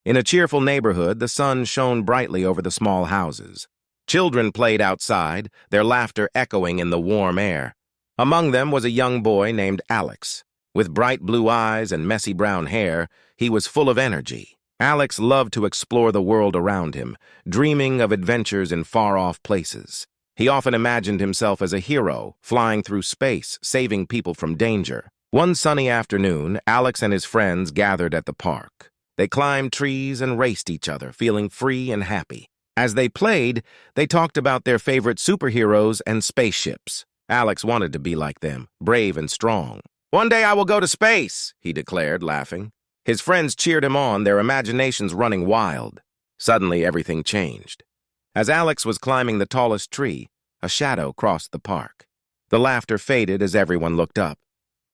In a cheerful neighborhood, the sun shone brightly over the small houses. Children played outside, their laughter echoing in the warm air. Among them was a young boy named Alex. With bright blue eyes and messy brown hair, he was full of energy. Alex loved to explore the world around him, dreaming of adventures in far-off places. He often imagined himself as a hero, flying through space, saving people from danger. One sunny afternoon, Alex and his friends gathered at the park. They climbed trees and raced each other, feeling free and happy. As they played, they talked about their favorite superheroes and spaceships. Alex wanted to be like them, brave and strong. "One day I will go to space," he declared, laughing. His friends cheered him on, their imaginations running wild. Suddenly, everything changed. As Alex was climbing the tallest tree, a shadow crossed the park. The laughter faded as everyone looked up.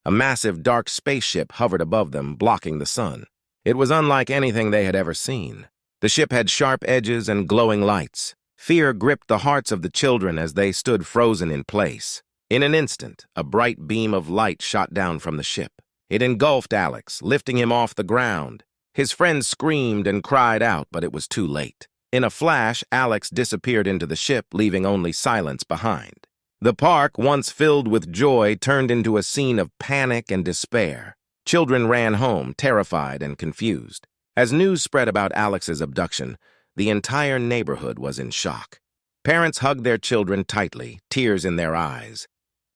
A massive, dark spaceship hovered above them, blocking the sun. It was unlike anything they had ever seen. The ship had sharp edges and glowing lights. Fear gripped the hearts of the children as they stood frozen in place. In an instant, a bright beam of light shot down from the ship. It engulfed Alex, lifting him off the ground. His friends screamed and cried out, but it was too late. In a flash, Alex disappeared into the ship, leaving only silence behind. The park, once filled with joy, turned into a scene of panic and despair. Children ran home, terrified and confused. As news spread about Alex's abduction, the entire neighborhood was in shock. Parents hugged their children tightly, tears in their eyes.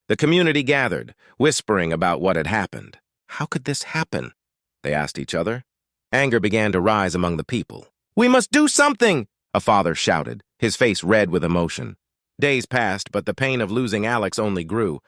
The community gathered, whispering about what had happened. How could this happen? They asked each other. Anger began to rise among the people. "We must do something!" a father shouted, his face red with emotion. Days passed, but the pain of losing Alex only grew.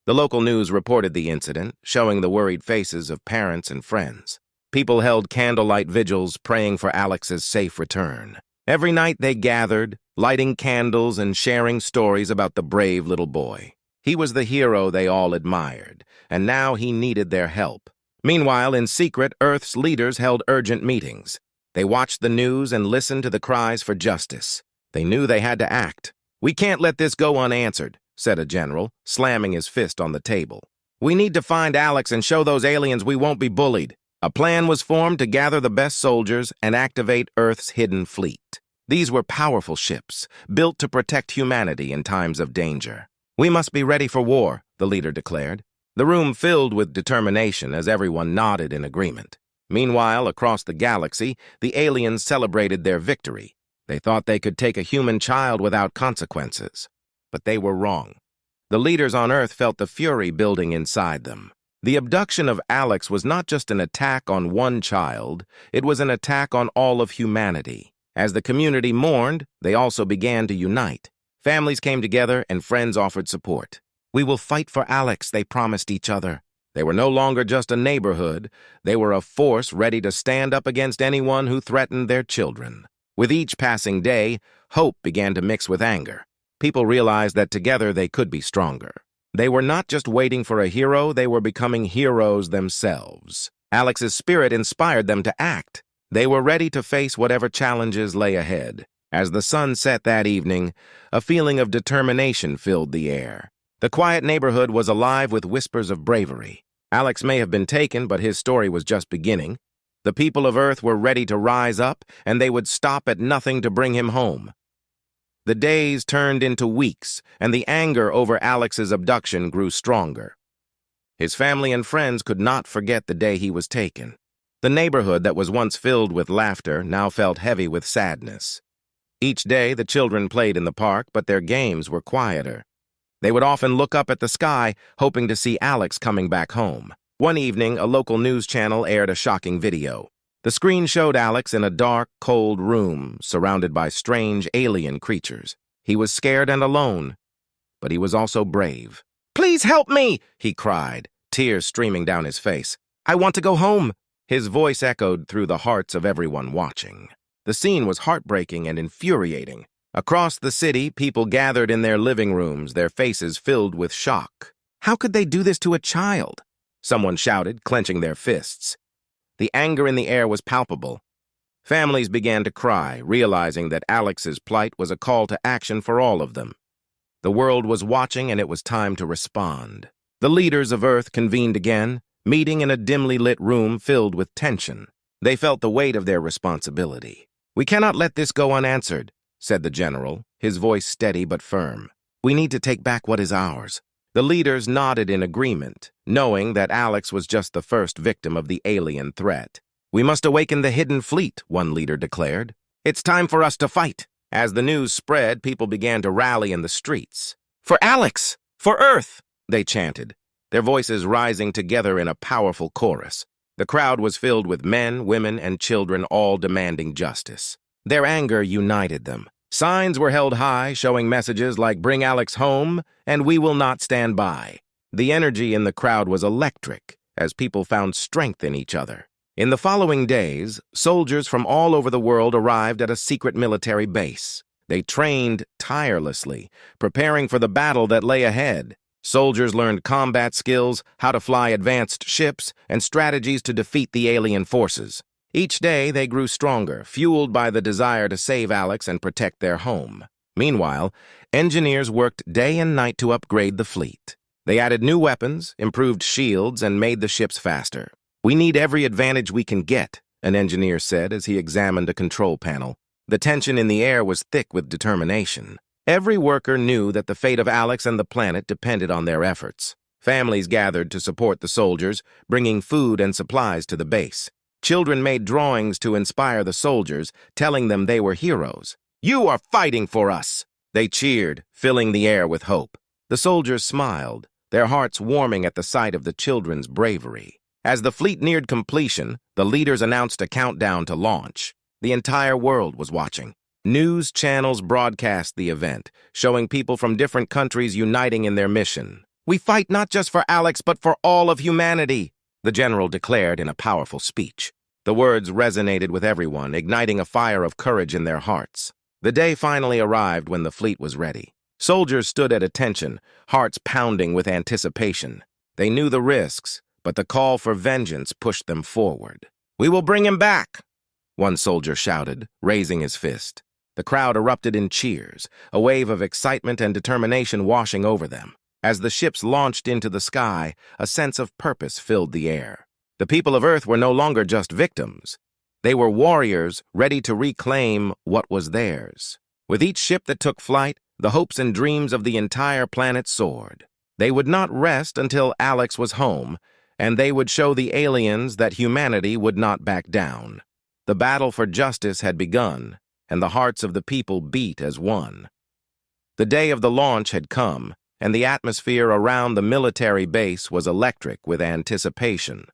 The local news reported the incident, showing the worried faces of parents and friends. People held candlelight vigils, praying for Alex's safe return. Every night they gathered, lighting candles and sharing stories about the brave little boy. He was the hero they all admired, and now he needed their help. Meanwhile, in secret, Earth's leaders held urgent meetings. They watched the news and listened to the cries for justice. They knew they had to act. "We can't let this go unanswered," said a general, slamming his fist on the table. "We need to find Alex and show those aliens we won't be bullied." A plan was formed to gather the best soldiers and activate Earth's hidden fleet. These were powerful ships, built to protect humanity in times of danger. "We must be ready for war," the leader declared. The room filled with determination as everyone nodded in agreement. Meanwhile, across the galaxy, the aliens celebrated their victory. They thought they could take a human child without consequences. But they were wrong. The leaders on Earth felt the fury building inside them. The abduction of Alex was not just an attack on one child, it was an attack on all of humanity. As the community mourned, they also began to unite. Families came together and friends offered support. "We will fight for Alex," they promised each other. They were no longer just a neighborhood, they were a force ready to stand up against anyone who threatened their children. With each passing day, hope began to mix with anger. People realized that together they could be stronger. They were not just waiting for a hero, they were becoming heroes themselves. Alex's spirit inspired them to act. They were ready to face whatever challenges lay ahead. As the sun set that evening, a feeling of determination filled the air. The quiet neighborhood was alive with whispers of bravery. Alex may have been taken, but his story was just beginning. The people of Earth were ready to rise up, and they would stop at nothing to bring him home. The days turned into weeks, and the anger over Alex's abduction grew stronger. His family and friends could not forget the day he was taken. The neighborhood that was once filled with laughter now felt heavy with sadness. Each day, the children played in the park, but their games were quieter. They would often look up at the sky, hoping to see Alex coming back home. One evening, a local news channel aired a shocking video. The screen showed Alex in a dark, cold room, surrounded by strange alien creatures. He was scared and alone, but he was also brave. "Please help me!" he cried, tears streaming down his face. "I want to go home!" His voice echoed through the hearts of everyone watching. The scene was heartbreaking and infuriating. Across the city, people gathered in their living rooms, their faces filled with shock. "How could they do this to a child?" someone shouted, clenching their fists. The anger in the air was palpable. Families began to cry, realizing that Alex's plight was a call to action for all of them. The world was watching, and it was time to respond. The leaders of Earth convened again, meeting in a dimly lit room filled with tension. They felt the weight of their responsibility. "We cannot let this go unanswered," said the general, his voice steady but firm. "We need to take back what is ours." The leaders nodded in agreement, knowing that Alex was just the first victim of the alien threat. "We must awaken the hidden fleet," one leader declared. "It's time for us to fight." As the news spread, people began to rally in the streets. "For Alex! For Earth!" they chanted, their voices rising together in a powerful chorus. The crowd was filled with men, women, and children, all demanding justice. Their anger united them. Signs were held high, showing messages like "Bring Alex home," and "We will not stand by." The energy in the crowd was electric, as people found strength in each other. In the following days, soldiers from all over the world arrived at a secret military base. They trained tirelessly, preparing for the battle that lay ahead. Soldiers learned combat skills, how to fly advanced ships, and strategies to defeat the alien forces. Each day, they grew stronger, fueled by the desire to save Alex and protect their home. Meanwhile, engineers worked day and night to upgrade the fleet. They added new weapons, improved shields, and made the ships faster. "We need every advantage we can get," an engineer said as he examined a control panel. The tension in the air was thick with determination. Every worker knew that the fate of Alex and the planet depended on their efforts. Families gathered to support the soldiers, bringing food and supplies to the base. Children made drawings to inspire the soldiers, telling them they were heroes. "You are fighting for us!" They cheered, filling the air with hope. The soldiers smiled, their hearts warming at the sight of the children's bravery. As the fleet neared completion, the leaders announced a countdown to launch. The entire world was watching. News channels broadcast the event, showing people from different countries uniting in their mission. "We fight not just for Alex, but for all of humanity," the general declared in a powerful speech. The words resonated with everyone, igniting a fire of courage in their hearts. The day finally arrived when the fleet was ready. Soldiers stood at attention, hearts pounding with anticipation. They knew the risks, but the call for vengeance pushed them forward. "We will bring him back," one soldier shouted, raising his fist. The crowd erupted in cheers, a wave of excitement and determination washing over them. As the ships launched into the sky, a sense of purpose filled the air. The people of Earth were no longer just victims. They were warriors ready to reclaim what was theirs. With each ship that took flight, the hopes and dreams of the entire planet soared. They would not rest until Alex was home, and they would show the aliens that humanity would not back down. The battle for justice had begun, and the hearts of the people beat as one. The day of the launch had come, and the atmosphere around the military base was electric with anticipation.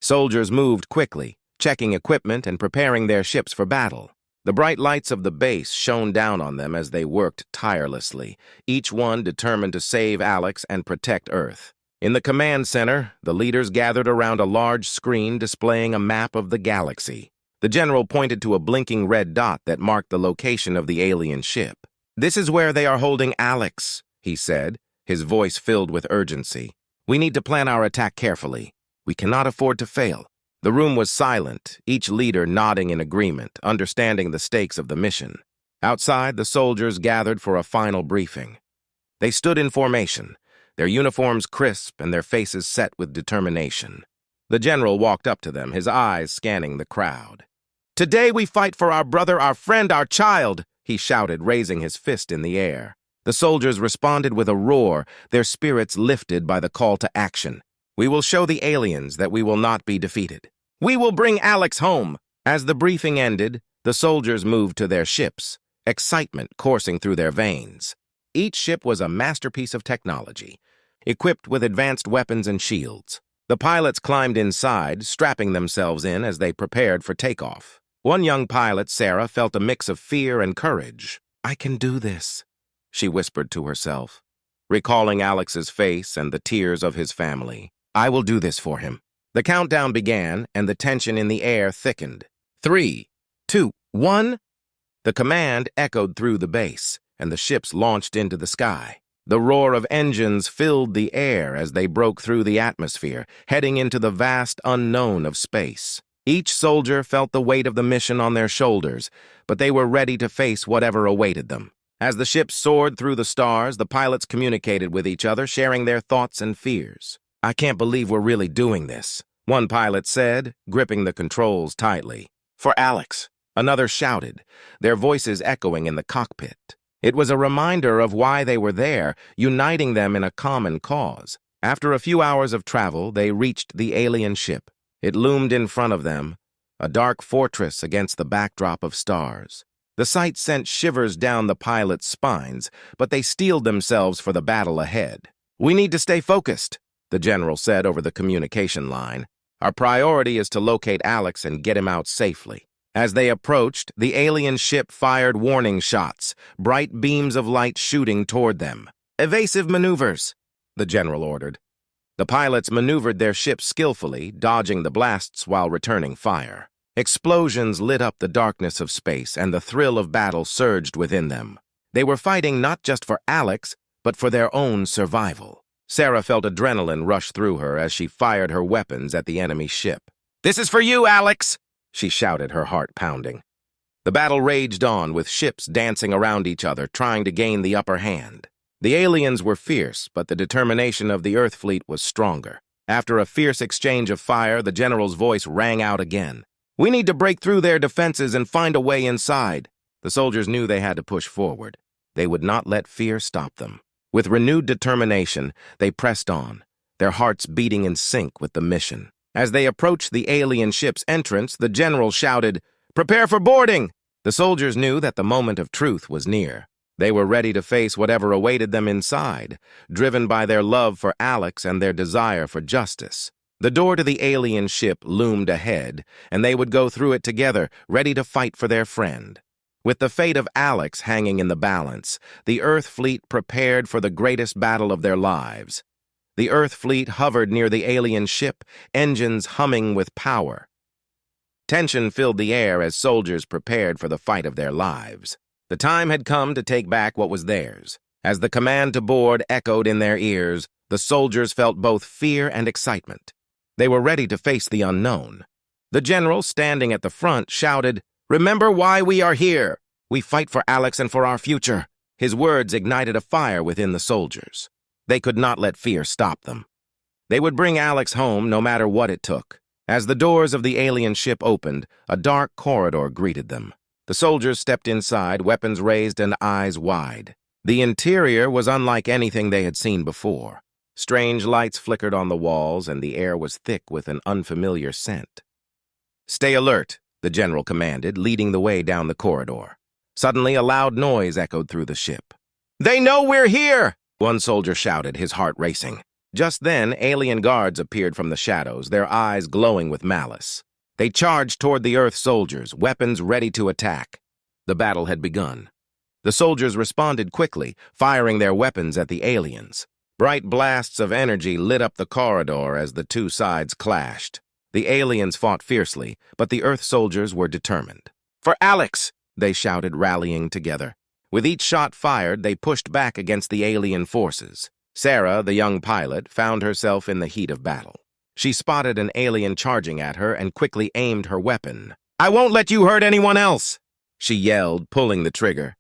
Soldiers moved quickly, checking equipment and preparing their ships for battle. The bright lights of the base shone down on them as they worked tirelessly, each one determined to save Alex and protect Earth. In the command center, the leaders gathered around a large screen displaying a map of the galaxy. The general pointed to a blinking red dot that marked the location of the alien ship. "This is where they are holding Alex," he said, his voice filled with urgency. "We need to plan our attack carefully. We cannot afford to fail." The room was silent, each leader nodding in agreement, understanding the stakes of the mission. Outside, the soldiers gathered for a final briefing. They stood in formation, their uniforms crisp and their faces set with determination. The general walked up to them, his eyes scanning the crowd. "Today we fight for our brother, our friend, our child," he shouted, raising his fist in the air. The soldiers responded with a roar, their spirits lifted by the call to action. "We will show the aliens that we will not be defeated. We will bring Alex home." As the briefing ended, the soldiers moved to their ships, excitement coursing through their veins. Each ship was a masterpiece of technology, equipped with advanced weapons and shields. The pilots climbed inside, strapping themselves in as they prepared for takeoff. One young pilot, Sarah, felt a mix of fear and courage. "I can do this," she whispered to herself, recalling Alex's face and the tears of his family. "I will do this for him." The countdown began, and the tension in the air thickened. 3, 2, 1. The command echoed through the base, and the ships launched into the sky. The roar of engines filled the air as they broke through the atmosphere, heading into the vast unknown of space. Each soldier felt the weight of the mission on their shoulders, but they were ready to face whatever awaited them. As the ships soared through the stars, the pilots communicated with each other, sharing their thoughts and fears. "I can't believe we're really doing this," one pilot said, gripping the controls tightly. For Alex, another shouted, their voices echoing in the cockpit. It was a reminder of why they were there, uniting them in a common cause. After a few hours of travel, they reached the alien ship. It loomed in front of them, a dark fortress against the backdrop of stars. The sight sent shivers down the pilots' spines, but they steeled themselves for the battle ahead. "We need to stay focused," the general said over the communication line. "Our priority is to locate Alex and get him out safely." As they approached, the alien ship fired warning shots, bright beams of light shooting toward them. "Evasive maneuvers," the general ordered. The pilots maneuvered their ship skillfully, dodging the blasts while returning fire. Explosions lit up the darkness of space, and the thrill of battle surged within them. They were fighting not just for Alex, but for their own survival. Sarah felt adrenaline rush through her as she fired her weapons at the enemy ship. "This is for you, Alex!" she shouted, her heart pounding. The battle raged on, with ships dancing around each other, trying to gain the upper hand. The aliens were fierce, but the determination of the Earth fleet was stronger. After a fierce exchange of fire, the general's voice rang out again. "We need to break through their defenses and find a way inside." The soldiers knew they had to push forward. They would not let fear stop them. With renewed determination, they pressed on, their hearts beating in sync with the mission. As they approached the alien ship's entrance, the general shouted, "Prepare for boarding!" The soldiers knew that the moment of truth was near. They were ready to face whatever awaited them inside, driven by their love for Alex and their desire for justice. The door to the alien ship loomed ahead, and they would go through it together, ready to fight for their friend. With the fate of Alex hanging in the balance, the Earth fleet prepared for the greatest battle of their lives. The Earth fleet hovered near the alien ship, engines humming with power. Tension filled the air as soldiers prepared for the fight of their lives. The time had come to take back what was theirs. As the command to board echoed in their ears, the soldiers felt both fear and excitement. They were ready to face the unknown. The general, standing at the front, shouted, "Remember why we are here. We fight for Alex and for our future." His words ignited a fire within the soldiers. They could not let fear stop them. They would bring Alex home no matter what it took. As the doors of the alien ship opened, a dark corridor greeted them. The soldiers stepped inside, weapons raised and eyes wide. The interior was unlike anything they had seen before. Strange lights flickered on the walls, and the air was thick with an unfamiliar scent. "Stay alert," the general commanded, leading the way down the corridor. Suddenly, a loud noise echoed through the ship. "They know we're here!" one soldier shouted, his heart racing. Just then, alien guards appeared from the shadows, their eyes glowing with malice. They charged toward the Earth soldiers, weapons ready to attack. The battle had begun. The soldiers responded quickly, firing their weapons at the aliens. Bright blasts of energy lit up the corridor as the two sides clashed. The aliens fought fiercely, but the Earth soldiers were determined. "For Alex!" they shouted, rallying together. With each shot fired, they pushed back against the alien forces. Sarah, the young pilot, found herself in the heat of battle. She spotted an alien charging at her and quickly aimed her weapon. "I won't let you hurt anyone else!" she yelled, pulling the trigger.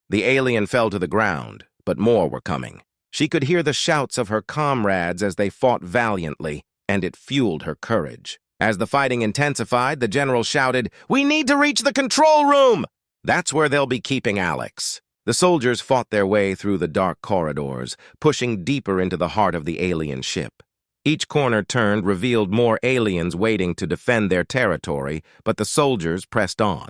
The alien fell to the ground, but more were coming. She could hear the shouts of her comrades as they fought valiantly, and it fueled her courage. As the fighting intensified, the general shouted, "We need to reach the control room!" "That's where they'll be keeping Alex." The soldiers fought their way through the dark corridors, pushing deeper into the heart of the alien ship. Each corner turned revealed more aliens waiting to defend their territory, but the soldiers pressed on.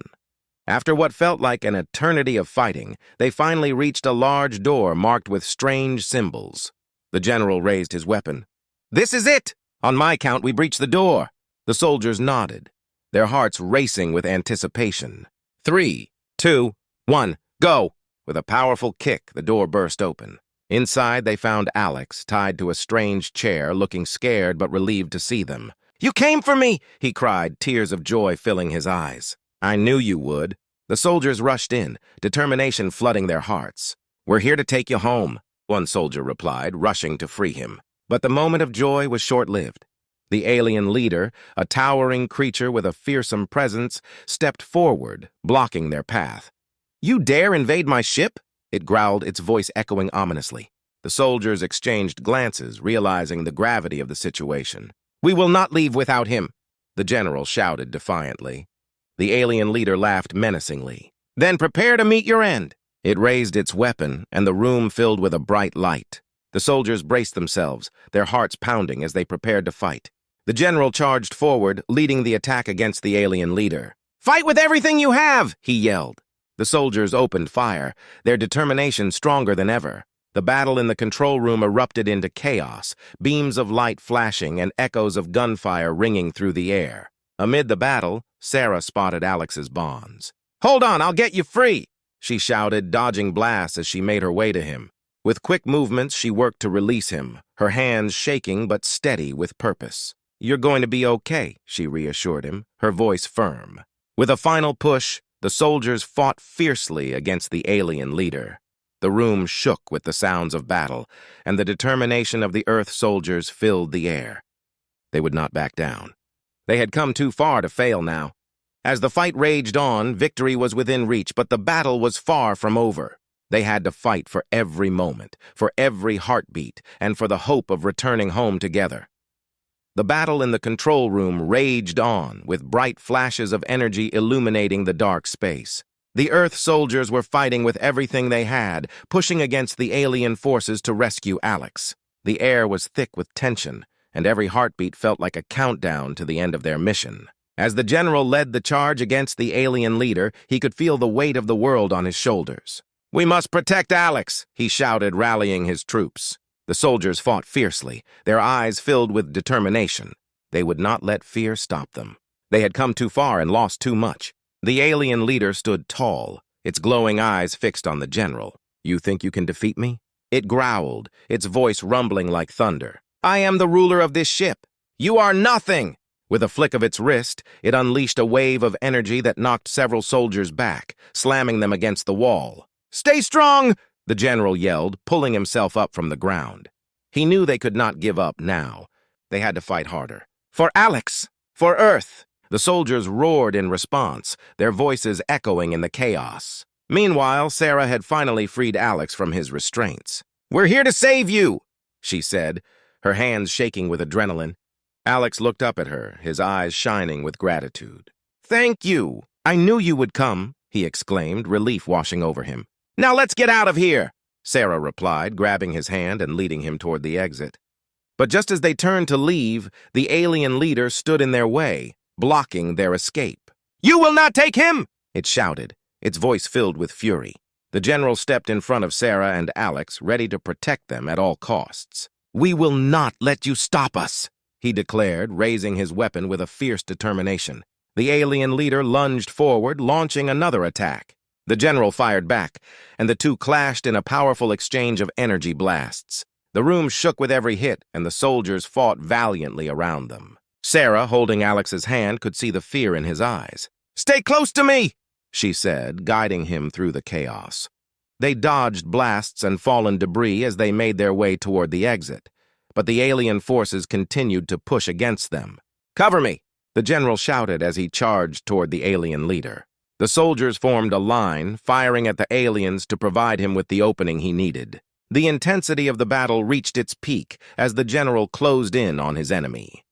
After what felt like an eternity of fighting, they finally reached a large door marked with strange symbols. The general raised his weapon. "This is it! On my count, we breach the door." The soldiers nodded, their hearts racing with anticipation. 3, 2, 1, go! With a powerful kick, the door burst open. Inside, they found Alex, tied to a strange chair, looking scared but relieved to see them. "You came for me!" he cried, tears of joy filling his eyes. "I knew you would." The soldiers rushed in, determination flooding their hearts. "We're here to take you home," one soldier replied, rushing to free him. But the moment of joy was short-lived. The alien leader, a towering creature with a fearsome presence, stepped forward, blocking their path. "You dare invade my ship?" it growled, its voice echoing ominously. The soldiers exchanged glances, realizing the gravity of the situation. We will not leave without him, the general shouted defiantly. The alien leader laughed menacingly. Then prepare to meet your end. It raised its weapon, and the room filled with a bright light. The soldiers braced themselves, their hearts pounding as they prepared to fight. The general charged forward, leading the attack against the alien leader. Fight with everything you have, he yelled. The soldiers opened fire, their determination stronger than ever. The battle in the control room erupted into chaos, beams of light flashing and echoes of gunfire ringing through the air. Amid the battle, Sarah spotted Alex's bonds. Hold on, I'll get you free, she shouted, dodging blasts as she made her way to him. With quick movements, she worked to release him, her hands shaking but steady with purpose. You're going to be okay, she reassured him, her voice firm. With a final push, the soldiers fought fiercely against the alien leader. The room shook with the sounds of battle, and the determination of the Earth soldiers filled the air. They would not back down. They had come too far to fail now. As the fight raged on, victory was within reach, but the battle was far from over. They had to fight for every moment, for every heartbeat, and for the hope of returning home together. The battle in the control room raged on, with bright flashes of energy illuminating the dark space. The Earth soldiers were fighting with everything they had, pushing against the alien forces to rescue Alex. The air was thick with tension, and every heartbeat felt like a countdown to the end of their mission. As the general led the charge against the alien leader, he could feel the weight of the world on his shoulders. We must protect Alex, he shouted, rallying his troops. The soldiers fought fiercely, their eyes filled with determination. They would not let fear stop them. They had come too far and lost too much. The alien leader stood tall, its glowing eyes fixed on the general. You think you can defeat me? It growled, its voice rumbling like thunder. I am the ruler of this ship. You are nothing! With a flick of its wrist, it unleashed a wave of energy that knocked several soldiers back, slamming them against the wall. Stay strong! The general yelled, pulling himself up from the ground. He knew they could not give up now. They had to fight harder. For Alex! For Earth! The soldiers roared in response, their voices echoing in the chaos. Meanwhile, Sarah had finally freed Alex from his restraints. We're here to save you, she said, her hands shaking with adrenaline. Alex looked up at her, his eyes shining with gratitude. Thank you! I knew you would come, he exclaimed, relief washing over him. Now let's get out of here, Sarah replied, grabbing his hand and leading him toward the exit. But just as they turned to leave, the alien leader stood in their way, blocking their escape. You will not take him! It shouted, its voice filled with fury. The general stepped in front of Sarah and Alex, ready to protect them at all costs. We will not let you stop us, he declared, raising his weapon with a fierce determination. The alien leader lunged forward, launching another attack. The general fired back, and the two clashed in a powerful exchange of energy blasts. The room shook with every hit, and the soldiers fought valiantly around them. Sarah, holding Alex's hand, could see the fear in his eyes. Stay close to me, she said, guiding him through the chaos. They dodged blasts and fallen debris as they made their way toward the exit, but the alien forces continued to push against them. Cover me, the general shouted as he charged toward the alien leader. The soldiers formed a line, firing at the aliens to provide him with the opening he needed. The intensity of the battle reached its peak as the general closed in on his enemy.